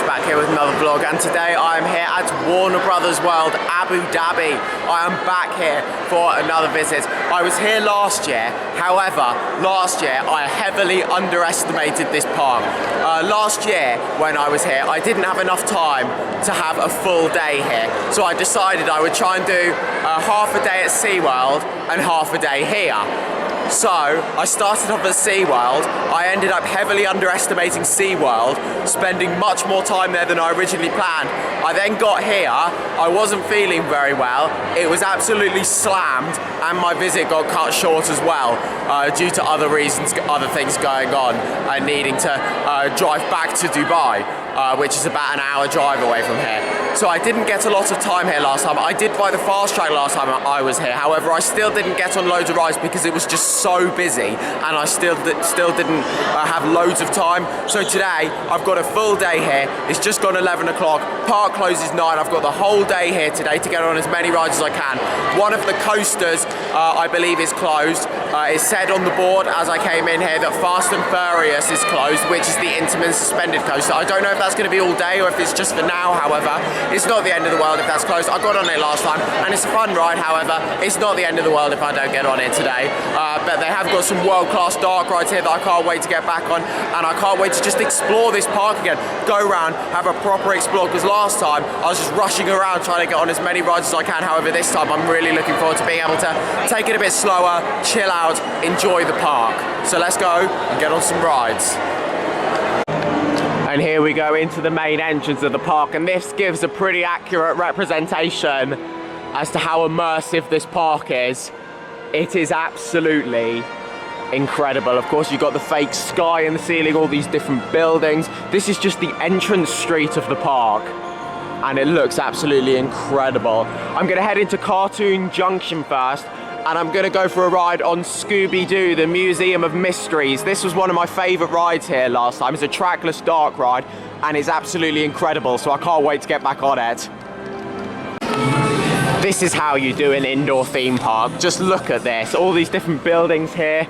back here with another vlog, and today I am here at Warner Brothers World, Abu Dhabi. I am back here for another visit. I was here last year, however, last year I heavily underestimated this park. Last year when I was here, I didn't have enough time to have a full day here, so I decided I would try and do half a day at SeaWorld and half a day here. So, I started off at SeaWorld. I ended up heavily underestimating SeaWorld, spending much more time there than I originally planned. I then got here, I wasn't feeling very well. It was absolutely slammed, and my visit got cut short as well, due to other reasons, other things going on, needing to drive back to Dubai, which is about an hour drive away from here. So I didn't get a lot of time here last time. I did buy the fast track last time I was here. However, I still didn't get on loads of rides because it was just so busy, and I still didn't have loads of time. So today, I've got a full day here. It's just gone 11 o'clock. Park closes 9. I've got the whole day here today to get on as many rides as I can. One of the coasters, I believe, is closed. It said on the board as I came in here that Fast and Furious is closed, which is the Intamin suspended coaster. I don't know if that's going to be all day or if it's just for now. However, it's not the end of the world if that's closed. I got on it last time and it's a fun ride. However, it's not the end of the world if I don't get on it today. But they have got some world-class dark rides here that I can't wait to get back on, and I can't wait to just explore this park again. Go around, have a proper explore, because last time I was just rushing around trying to get on as many rides as I can. However, this time I'm really looking forward to being able to take it a bit slower, chill out, enjoy the park. So let's go and get on some rides. And here we go into the main entrance of the park, and this gives a pretty accurate representation as to how immersive this park is. It is absolutely incredible. Of course, you've got the fake sky in the ceiling, all these different buildings. This is just the entrance street of the park, and it looks absolutely incredible. I'm gonna head into Cartoon Junction first, and I'm gonna go for a ride on Scooby-Doo, the Museum of Mysteries. This was one of my favorite rides here last time. It's a trackless dark ride, and it's absolutely incredible, so I can't wait to get back on it. This is how you do an indoor theme park. Just look at this, all these different buildings here.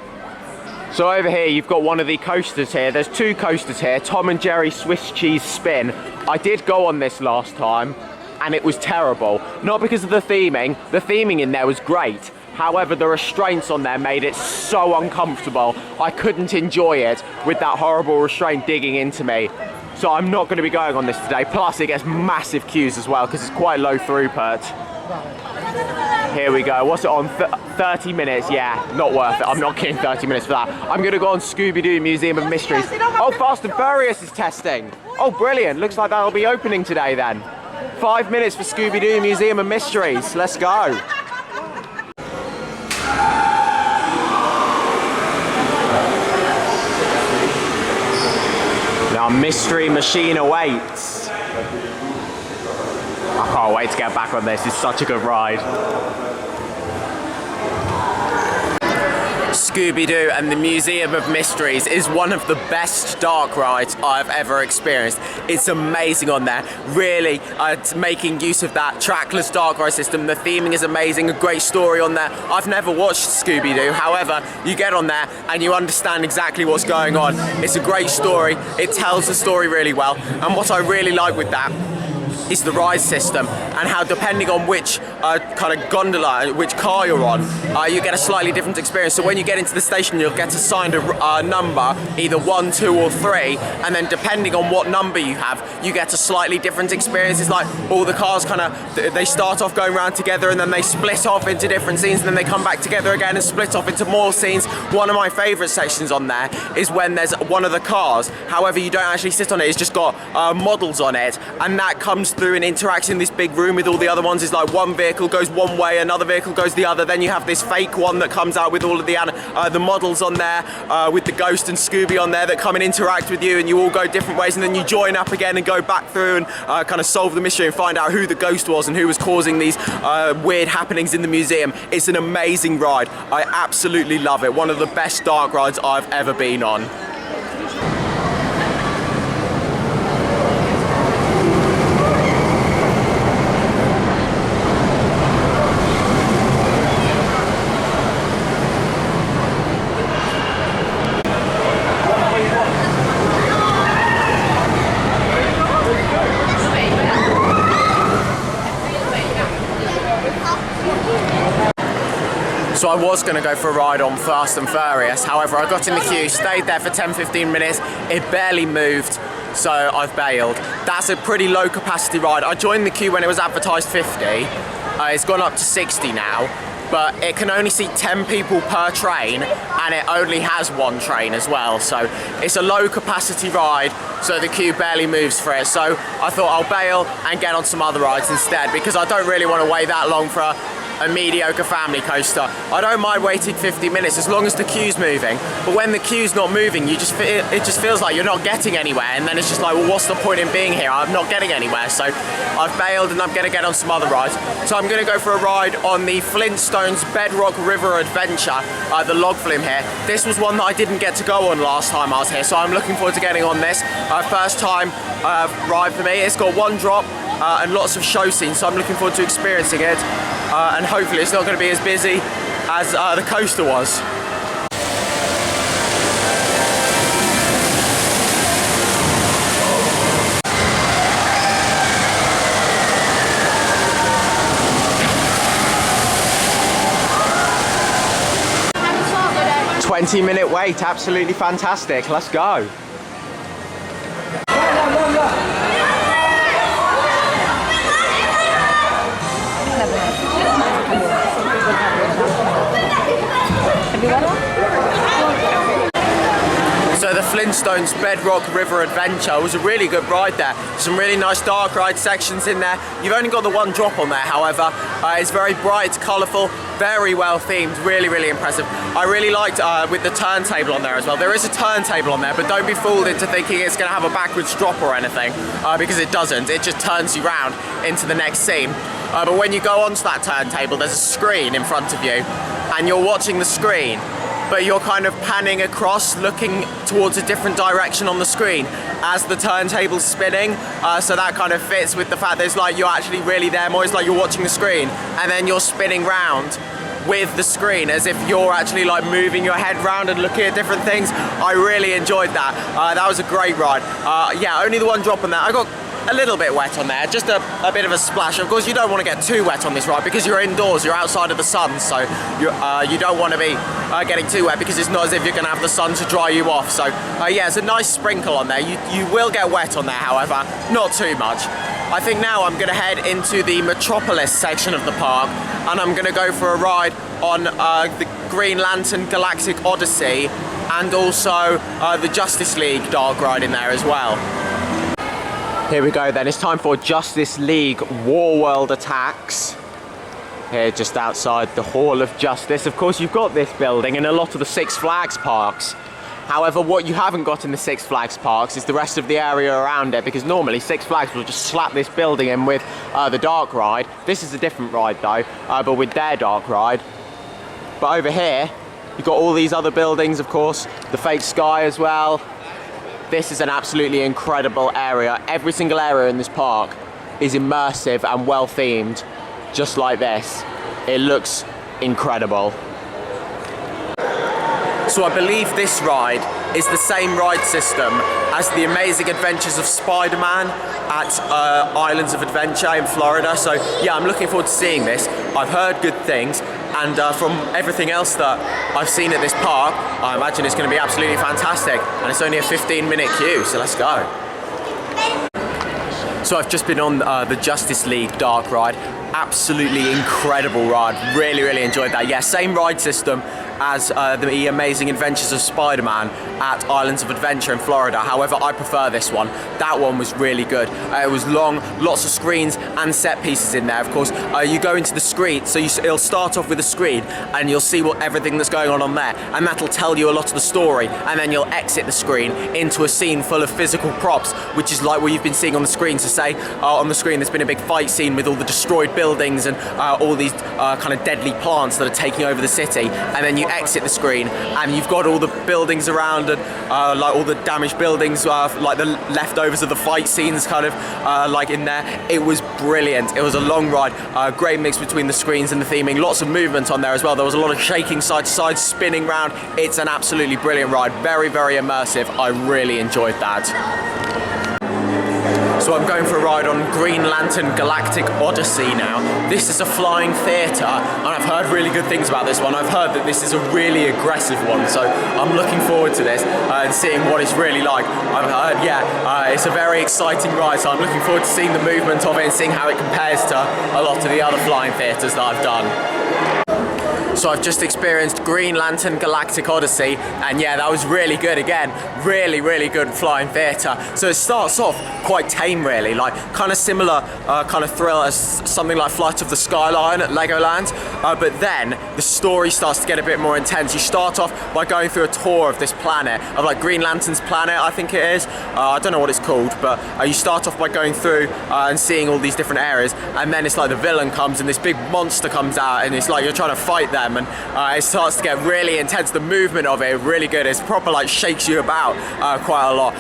So over here, you've got one of the coasters here. There's two coasters here, Tom and Jerry Swiss Cheese Spin. I did go on this last time, and it was terrible. Not because of the theming in there was great. However, the restraints on there made it so uncomfortable. I couldn't enjoy it with that horrible restraint digging into me. So I'm not gonna be going on this today. Plus, it gets massive queues as well, because it's quite low throughput. Here we go. What's it on? 30 minutes? Yeah, not worth it. I'm not getting 30 minutes for that. I'm gonna go on Scooby-Doo Museum of Mysteries. Oh, Fast and Furious is testing. Oh, brilliant. Looks like that'll be opening today then. 5 minutes for Scooby-Doo Museum of Mysteries. Let's go. Now, Mystery Machine awaits. I can't wait to get back on this. It's such a good ride. Scooby-Doo and the Museum of Mysteries is one of the best dark rides I've ever experienced. It's amazing on there. Really making use of that trackless dark ride system. The theming is amazing, a great story on there. I've never watched Scooby-Doo, however, you get on there and you understand exactly what's going on. It's a great story. It tells the story really well. And what I really like with that is the ride system, and how depending on which kind of gondola, which car you're on, you get a slightly different experience. So when you get into the station, you'll get assigned a number, either 1, 2 or 3, and then depending on what number you have, you get a slightly different experience. It's like all the cars kind of, they start off going around together and then they split off into different scenes, and then they come back together again and split off into more scenes. One of my favourite sections on there is when there's one of the cars, however you don't actually sit on it, it's just got models on it, and that comes through and interacts in this big room with all the other ones. Is like one vehicle goes one way, another vehicle goes the other, then you have this fake one that comes out with all of the models on there, with the Ghost and Scooby on there that come and interact with you, and you all go different ways, and then you join up again and go back through and kind of solve the mystery and find out who the ghost was and who was causing these weird happenings in the museum. It's an amazing ride. I absolutely love it. One of the best dark rides I've ever been on. So I was going to go for a ride on Fast and Furious, however I got in the queue, stayed there for 10-15 minutes, it barely moved, so I've bailed. That's a pretty low capacity ride. I joined the queue when it was advertised 50, it's gone up to 60 now, but it can only seat 10 people per train, and it only has one train as well, so it's a low capacity ride, so the queue barely moves for it. So I thought I'll bail and get on some other rides instead, because I don't really want to wait that long for a mediocre family coaster. I don't mind waiting 50 minutes as long as the queue's moving, but when the queue's not moving, it just feels like you're not getting anywhere, and then it's just like, well, what's the point in being here? I'm not getting anywhere. So I've bailed and I'm gonna get on some other rides. So I'm gonna go for a ride on the Flintstones Bedrock River Adventure, the log flume here. This was one that I didn't get to go on last time I was here, so I'm looking forward to getting on this. First time ride for me. It's got one drop and lots of show scenes, so I'm looking forward to experiencing it. And hopefully it's not going to be as busy as the coaster was. A 20-minute wait, absolutely fantastic. Let's go. So the Flintstones Bedrock River Adventure was a really good ride there. Some really nice dark ride sections in there. You've only got the one drop on there, however. It's very bright, colourful, very well themed, really, really impressive. I really liked with the turntable on there as well. There is a turntable on there, but don't be fooled into thinking it's going to have a backwards drop or anything, because it doesn't. It just turns you round into the next scene. But when you go onto that turntable, there's a screen in front of you, and you're watching the screen, but you're kind of panning across, looking towards a different direction on the screen as the turntable's spinning. So that kind of fits with the fact that it's like you're actually really there, more it's like you're watching the screen, and then you're spinning round with the screen as if you're actually like moving your head round and looking at different things. I really enjoyed that. That was a great ride. Yeah, only the one drop on that. I got a little bit wet on there, just a bit of a splash. Of course, you don't want to get too wet on this ride because you're indoors, you're outside of the sun, so you don't want to be getting too wet because it's not as if you're going to have the sun to dry you off. So yeah, it's a nice sprinkle on there. You will get wet on there, however, not too much. I think now I'm going to head into the Metropolis section of the park, and I'm going to go for a ride on the Green Lantern Galactic Odyssey, and also the Justice League dark ride in there as well. Here we go then, it's time for Justice League Warworld Attacks. Here just outside the Hall of Justice. Of course you've got this building in a lot of the Six Flags parks. However, what you haven't got in the Six Flags parks is the rest of the area around it, because normally Six Flags will just slap this building in with the dark ride. This is a different ride though, but with their dark ride. But over here, you've got all these other buildings, of course, the fake sky as well. This is an absolutely incredible area. Every single area in this park is immersive and well themed, just like this. It looks incredible. So I believe this ride is the same ride system as the Amazing Adventures of Spider-Man at Islands of Adventure in Florida. So yeah, I'm looking forward to seeing this. I've heard good things, and from everything else that I've seen at this park, I imagine it's going to be absolutely fantastic. And it's only a 15-minute queue, so let's go. So I've just been on the Justice League dark ride. Absolutely incredible ride. Really, really enjoyed that. Yeah, same ride system as the Amazing Adventures of Spider-Man at Islands of Adventure in Florida. However, I prefer this one. That one was really good. It was long, lots of screens and set pieces in there. Of course, you go into the screen, so it'll start off with a screen and you'll see everything that's going on there, and that'll tell you a lot of the story, and then you'll exit the screen into a scene full of physical props, which is like what you've been seeing on the screen. So say on the screen there's been a big fight scene with all the destroyed buildings and all these kind of deadly plants that are taking over the city, and then you exit the screen and you've got all the buildings around and like all the damaged buildings, like the leftovers of the fight scenes kind of like in there. It was brilliant. It was a long ride, great mix between the screens and the theming, lots of movement on there as well. There was a lot of shaking side to side, spinning round. It's an absolutely brilliant ride, very, very immersive. I really enjoyed that. So I'm going for a ride on Green Lantern Galactic Odyssey now. This is a flying theatre, and I've heard really good things about this one. I've heard that this is a really aggressive one, so I'm looking forward to this and seeing what it's really like. I've heard, it's a very exciting ride, so I'm looking forward to seeing the movement of it and seeing how it compares to a lot of the other flying theatres that I've done. So I've just experienced Green Lantern Galactic Odyssey, and yeah, that was really good again. Really, really good flying theatre. So it starts off quite tame really, like kind of similar kind of thrill as something like Flight of the Skyline at Legoland, but then the story starts to get a bit more intense. You start off by going through a tour of this planet, of like Green Lantern's planet, I think it is. I don't know what it's called, but you start off by going through and seeing all these different areas, and then it's like the villain comes and this big monster comes out, and it's like you're trying to fight them, and it starts to get really intense. The movement of it really good. It's proper like shakes you about quite a lot.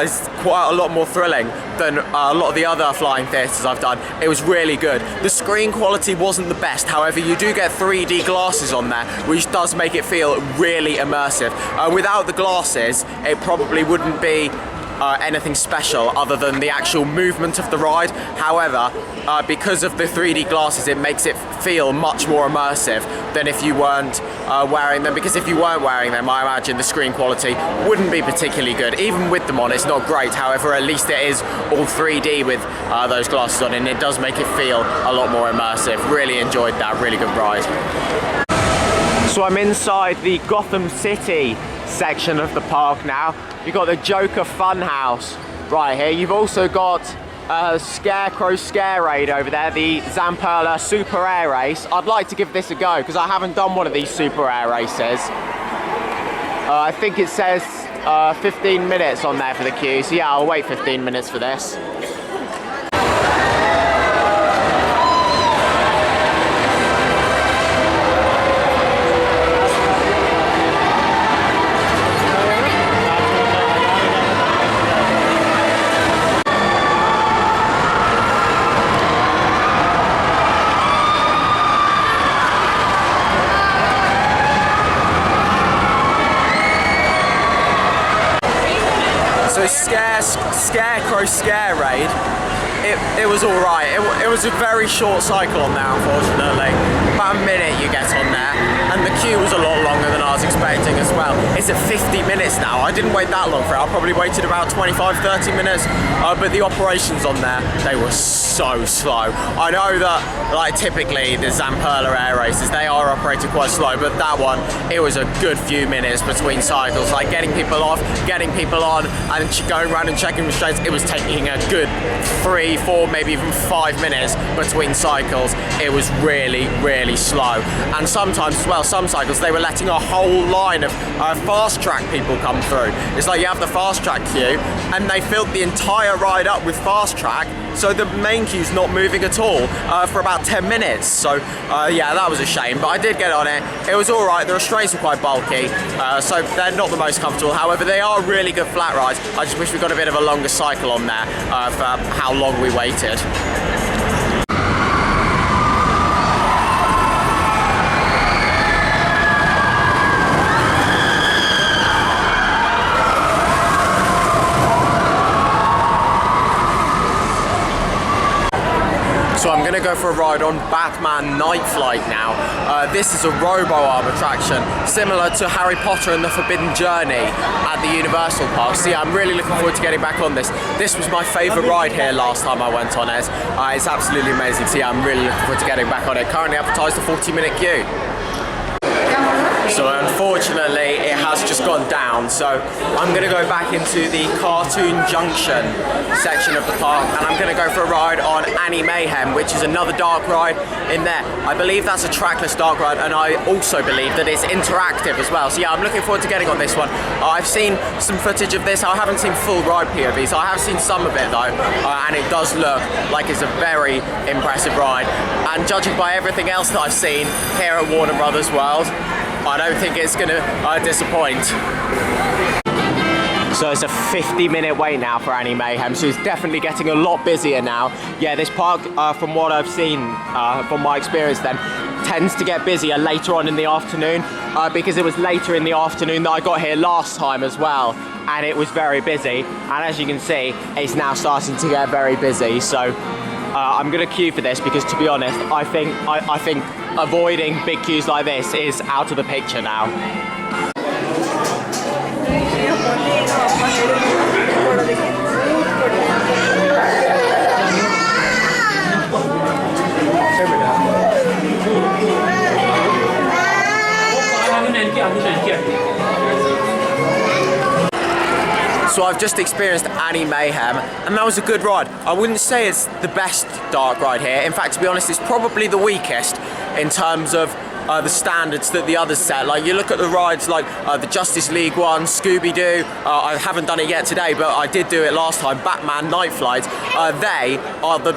It's quite a lot more thrilling than a lot of the other flying theatres I've done. It was really good. The screen quality wasn't the best, however you do get 3D glasses on there, which does make it feel really immersive. Without the glasses, it probably wouldn't be anything special other than the actual movement of the ride. However, because of the 3D glasses, it makes it feel much more immersive than if you weren't wearing them, because if you weren't wearing them, I imagine the screen quality wouldn't be particularly good. Even with them on, it's not great. However, at least it is all 3D with those glasses on, and it does make it feel a lot more immersive. Really enjoyed that, really good ride. So I'm inside the Gotham City section of the park now. You've got the Joker Funhouse right here. You've also got Scarecrow Scare Raid over there, the Zamperla Super Air Race. I'd like to give this a go because I haven't done one of these Super Air races. I think it says 15 minutes on there for the queue, so yeah, I'll wait 15 minutes for this. Scarecrow Scare Raid, it was alright. It was a very short cycle on there, unfortunately. About a minute you get on there, and the queue was a lot longer than I was expecting as well. It's at 50 minutes now. I didn't wait that long for it. I probably waited about 25-30 minutes, but the operations on there, they were so slow. I know that like typically the Zamperla air races, they are operated quite slow, but that one, it was a good few minutes between cycles, like getting people off, getting people on, and going around and checking restraints. It was taking a good 3, 4, maybe even 5 minutes between cycles. It was really, really slow. And sometimes as well, some cycles, they were letting a whole line of fast track people come through. It's like you have the fast track queue, and they filled the entire ride up with fast track, so the main queue's not moving at all for about 10 minutes. So yeah, that was a shame, but I did get on it. It was all right. The restraints are quite bulky, so they're not the most comfortable. However, they are really good flat rides. I just wish we got a bit of a longer cycle on there for how long we waited. So I'm going to go for a ride on Batman Night Flight now. This is a robo-arm attraction, similar to Harry Potter and the Forbidden Journey at the Universal Park. So yeah, I'm really looking forward to getting back on this. This was my favourite ride here last time I went on it. It's absolutely amazing. So yeah, I'm really looking forward to getting back on it. Currently advertised a 40-minute queue. So unfortunately it has just gone down, so I'm going to go back into the Cartoon Junction section of the park, and I'm going to go for a ride on Annie Mayhem, which is another dark ride in there. I believe that's a trackless dark ride, and I also believe that it's interactive as well. So yeah, I'm looking forward to getting on this one. I've seen some footage of this. I haven't seen full ride POV, so I have seen some of it though, and it does look like it's a very impressive ride. And judging by everything else that I've seen here at Warner Brothers World, I don't think it's going to disappoint. So it's a 50-minute wait now for Annie Mayhem, so it's definitely getting a lot busier now. Yeah, this park, from what I've seen, from my experience then, tends to get busier later on in the afternoon, because it was later in the afternoon that I got here last time as well. and it was very busy. And as you can see, it's now starting to get very busy. So I'm going to queue for this because, to be honest, I think avoiding big queues like this is out of the picture now. So I've just experienced Annie Mayhem, and that was a good ride. I wouldn't say it's the best dark ride here. In fact, to be honest, it's probably the weakest in terms of the standards that the others set. Like, you look at the rides like the Justice League one, Scooby-Doo, I haven't done it yet today, but I did do it last time, Batman Night Flight. They are the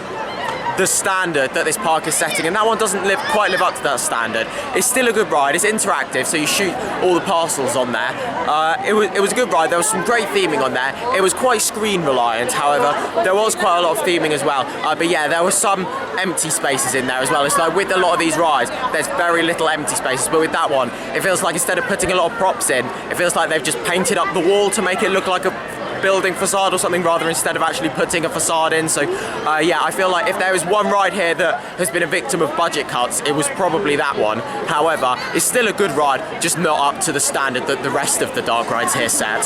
standard that this park is setting, and that one doesn't quite live up to that standard. It's still a good ride, it's interactive, so you shoot all the parcels on there. It was a good ride, there was some great theming on there. It was quite screen reliant, however, there was quite a lot of theming as well. But yeah, there were some empty spaces in there as well. It's like with a lot of these rides, there's very little empty spaces, but with that one, it feels like instead of putting a lot of props in, it feels like they've just painted up the wall to make it look like a building facade or something, rather, instead of actually putting a facade in. So yeah, I feel like if there is one ride here that has been a victim of budget cuts, it was probably that one. However, it's still a good ride, just not up to the standard that the rest of the dark rides here set.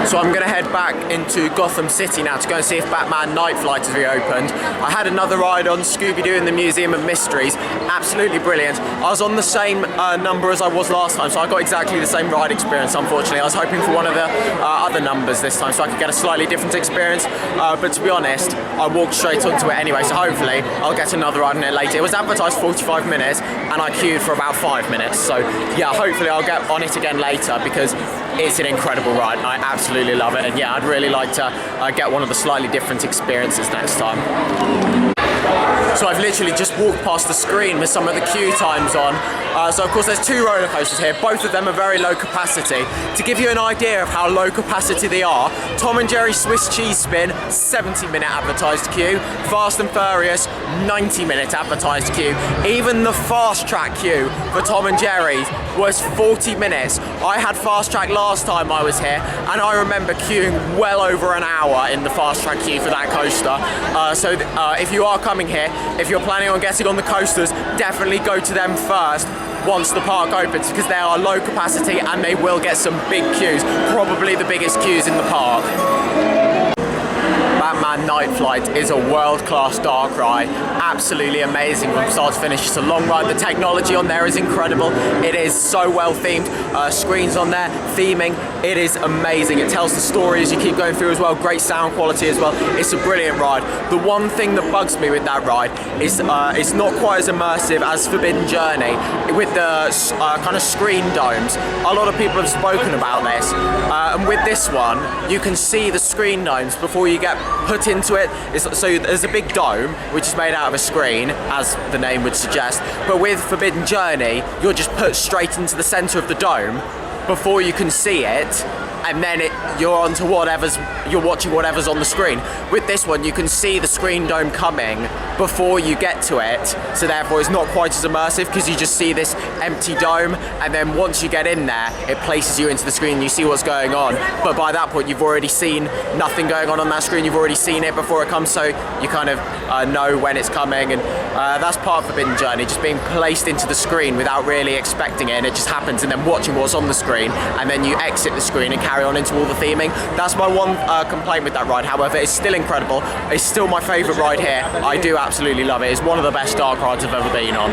So I'm going to head back into Gotham City now to go and see if Batman Night Flight has reopened. I had another ride on Scooby-Doo in the Museum of Mysteries, absolutely brilliant. I was on the same number as I was last time, so I got exactly the same ride experience, unfortunately. I was hoping for one of the other numbers this time so I could get a slightly different experience, but to be honest, I walked straight onto it anyway, so hopefully I'll get another ride on it later. It was advertised 45 minutes, and I queued for about 5 minutes, so yeah, hopefully I'll get on it again later because it's an incredible ride and I absolutely love it, and yeah, I'd really like to get one of the slightly different experiences next time. So I've literally just walked past the screen with some of the queue times on. So of course there's two roller coasters here, both of them are very low capacity. To give you an idea of how low capacity they are, Tom and Jerry Swiss Cheese Spin, 70-minute advertised queue. Fast and Furious, 90-minute advertised queue. Even the fast track queue for Tom and Jerry's was 40 minutes. I had fast track last time I was here, and I remember queuing well over an hour in the fast track queue for that coaster. So if you are coming here, if you're planning on getting on the coasters, definitely go to them first once the park opens, because they are low capacity and they will get some big queues, probably the biggest queues in the park. Batman Night Flight is a world-class dark ride, absolutely amazing from start to finish. It's a long ride, the technology on there is incredible, it is so well themed, screens on there, theming, it is amazing. It tells the story as you keep going through as well, great sound quality as well, it's a brilliant ride. The one thing that bugs me with that ride is it's not quite as immersive as Forbidden Journey with the kind of screen domes. A lot of people have spoken about this, and with this one you can see the screen domes before you get put into it. So there's a big dome which is made out of a screen, as the name would suggest, but with Forbidden Journey you're just put straight into the centre of the dome before you can see it, and then you're onto you're watching whatever's on the screen. With this one you can see the screen dome coming before you get to it, so therefore it's not quite as immersive because you just see this empty dome, and then once you get in there it places you into the screen and you see what's going on, but by that point you've already seen nothing going on that screen, you've already seen it before it comes, so you kind of know when it's coming, and that's part of Forbidden Journey, just being placed into the screen without really expecting it, and it just happens, and then watching what's on the screen, and then you exit the screen and carry on into all the theming. That's my one complaint with that ride. However, it's still incredible. It's still my favourite ride here. I do absolutely love it. It's one of the best dark rides I've ever been on.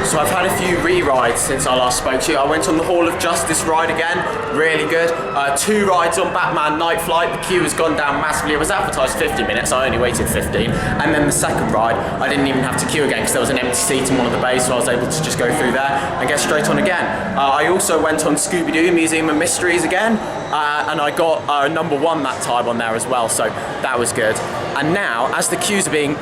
So I've had a few re-rides since I last spoke to you. I went on the Hall of Justice ride again, really good. 2 rides on Batman Night Flight, the queue has gone down massively. It was advertised 50 minutes, I only waited 15. And then the second ride, I didn't even have to queue again because there was an empty seat in one of the bays, so I was able to just go through there and get straight on again. I also went on Scooby-Doo Museum of Mysteries again, and I got number 1 that time on there as well, so that was good. And now, as the queues are being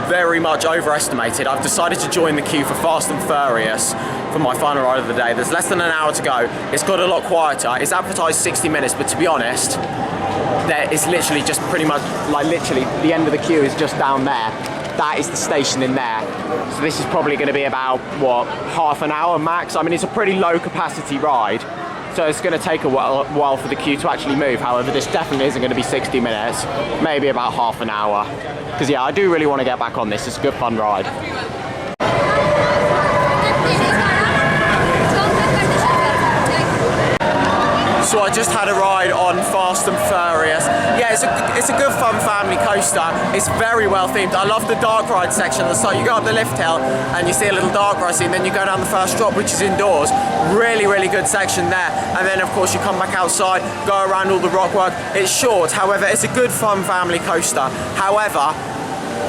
very much overestimated, I've decided to join the queue for Fast and Furious for my final ride of the day. There's less than an hour to go. It's got a lot quieter. It's advertised 60 minutes, but to be honest, there is literally just pretty much, like literally, the end of the queue is just down there. That is the station in there. So this is probably going to be about, what, half an hour max? I mean, it's a pretty low capacity ride. So it's going to take a while for the queue to actually move. However, this definitely isn't going to be 60 minutes, maybe about half an hour. Because yeah, I do really want to get back on this. It's a good fun ride. So I just had a ride on Fast and Furious. Yeah, it's a good fun family coaster. It's very well themed. I love the dark ride section at the start. You go up the lift hill and you see a little dark ride scene, then you go down the first drop, which is indoors. Really, really good section there. And then of course you come back outside, go around all the rock work. It's short, however, it's a good fun family coaster. However,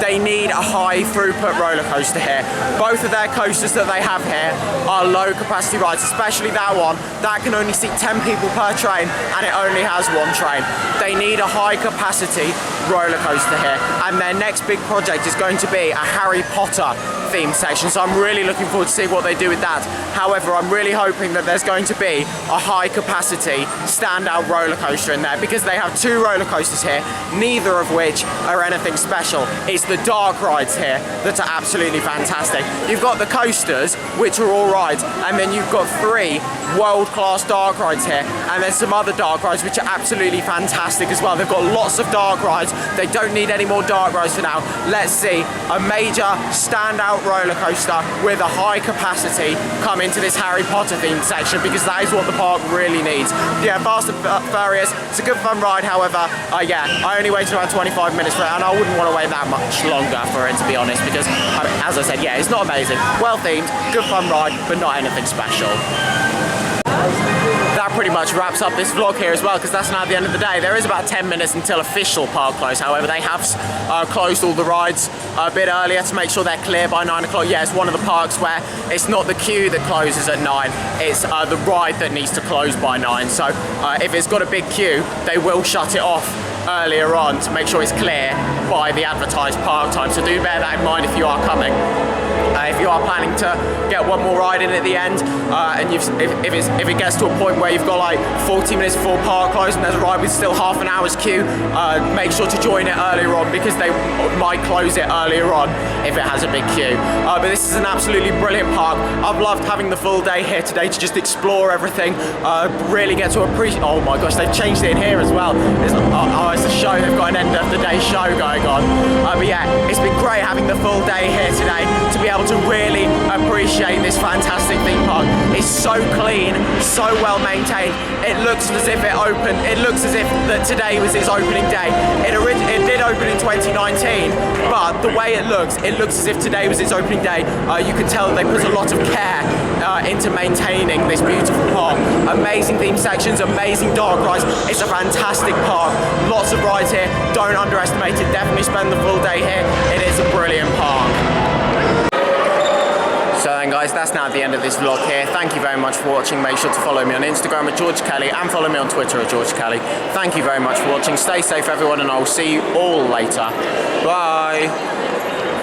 they need a high throughput roller coaster here. Both of their coasters that they have here are low capacity rides, especially that one. That can only seat 10 people per train and it only has one train. They need a high capacity roller coaster here. And their next big project is going to be a Harry Potter themed section. So I'm really looking forward to seeing what they do with that. However, I'm really hoping that there's going to be a high capacity standout roller coaster in there because they have two roller coasters here, neither of which are anything special. It's the dark rides here that are absolutely fantastic. You've got the coasters, which are all rides, and then you've got three world-class dark rides here, and then some other dark rides which are absolutely fantastic as well. They've got lots of dark rides. They don't need any more dark rides for now. Let's see a major standout roller coaster with a high capacity come into this Harry Potter themed section because that is what the park really needs. Yeah, Fast and Furious, it's a good fun ride. However, yeah, I only waited around 25 minutes for it and I wouldn't want to wait that much longer for it, to be honest, because I mean, as I said, yeah, it's not amazing. Well themed, good fun ride, but not anything special. That pretty much wraps up this vlog here as well, because that's now the end of the day. There is about 10 minutes until official park close. However, they have closed all the rides a bit earlier to make sure they're clear by 9 o'clock. Yeah, it's one of the parks where it's not the queue that closes at 9, it's the ride that needs to close by 9. So if it's got a big queue, they will shut it off earlier on to make sure it's clear by the advertised park time. So do bear that in mind if you are coming. If you are planning to get one more ride in at the end, and if it gets to a point where you've got like 40 minutes before park close and there's a ride with still half an hour's queue, make sure to join it earlier on because they might close it earlier on if it has a big queue. But this is an absolutely brilliant park. I've loved having the full day here today to just explore everything, really get to appreciate. Oh my gosh, they've changed it in here as well. It's a show, they've got an end of the day show going on. But yeah, it's been great having the full day here today to be able to really appreciate this fantastic theme park. It's so clean, so well maintained. It looks as if it opened, it looks as if that today was its opening day. It did open in 2019, but the way it looks as if today was its opening day. You can tell that they put a lot of care into maintaining this beautiful park. Amazing theme sections, amazing dark rides. It's a fantastic park. Lots of rides here. Don't underestimate it. Definitely spend the full day here. It is a brilliant park. So then guys, that's now the end of this vlog here. Thank you very much for watching. Make sure to follow me on Instagram at George Kelly and follow me on Twitter at George Kelly. Thank you very much for watching. Stay safe everyone and I will see you all later. Bye.